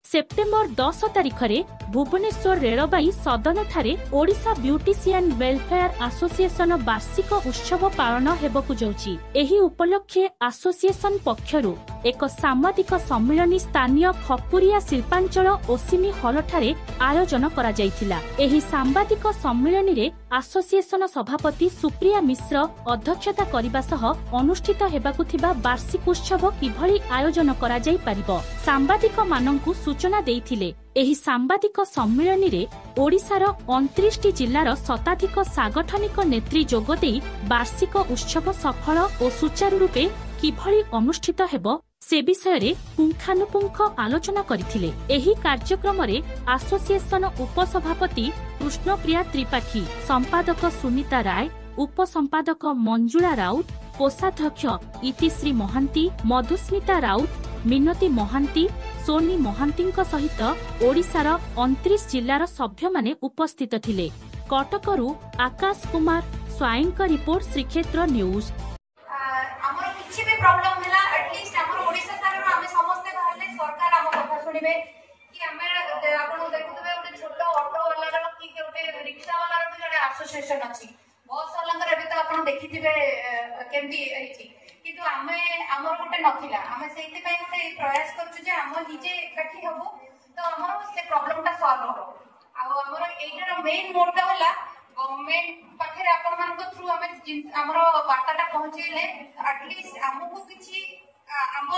September 10 तारिख रे भुवनेश्वर रेलबाई सदन ठारे ओडिशा ब्यूटिशियन वेलफेयर एसोसिएशन वार्षिक उत्सव पालन हेबकु जाउछि। एही उपलक्षे एसोसिएशन पक्षरु एक साम्बादिक सम्मेलन स्थानीय खपुरिया शिल्पांचल ओसिमी हॉल ठारे आयोजन करा जायथिला। एही साम्बादिक सम्मेलन रे एसोसिएशन सभापति सुप्रिया मिश्र अध्यक्षता करिबा सह अनुष्ठित हेबाकु थिबा वार्षिक उत्सव किभଳି आयोजन करा जाय परिबो साम्बादिक माननकु सूचना देइथिले। एही साम्बादिक सम्मेलन रे ओडिशार 29 जिल्लार शताधिक सांगठनिक नेत्री जोग देई वार्षिक उत्सव सफल और सुचारू रूपे किभଳି अनुष्ठित हेबो से विषय रे पुंखानुपुंख आलोचना करिथिले। एही कार्यक्रम रे एसोसिएशन उपसभापति कृष्णप्रिया त्रिपाठी, संपादक सुनीता राय, उपसंपादक मंजुला राउत, कोषाध्यक्ष इतिश्री महांती, मधुस्मिता राउत, मिनती महांती, सोनी महांती सहित ओडिशार 29 जिल्लार सभ्य माने उपस्थित थिले। कटकरू आकाश कुमार स्वाईंक रिपोर्ट श्रीक्षेत्र न्यूज। एसोसिएशन अछि बस वाला भी तो आपण देखिथिबे केमती एठी किंतु आमे हमर गोटे नथिला आमे सेति पय गोटे प्रयास करछु जे हम निजे एकाठी हबो तो हमर से प्रॉब्लम ता सॉल्व हो आ हमर एटार मेन मोटिव होला गवर्नमेंट पाखे आपण मान को थ्रू हमें हमर वार्ताटा पहुंचेले एटलीस्ट हमको किछि हम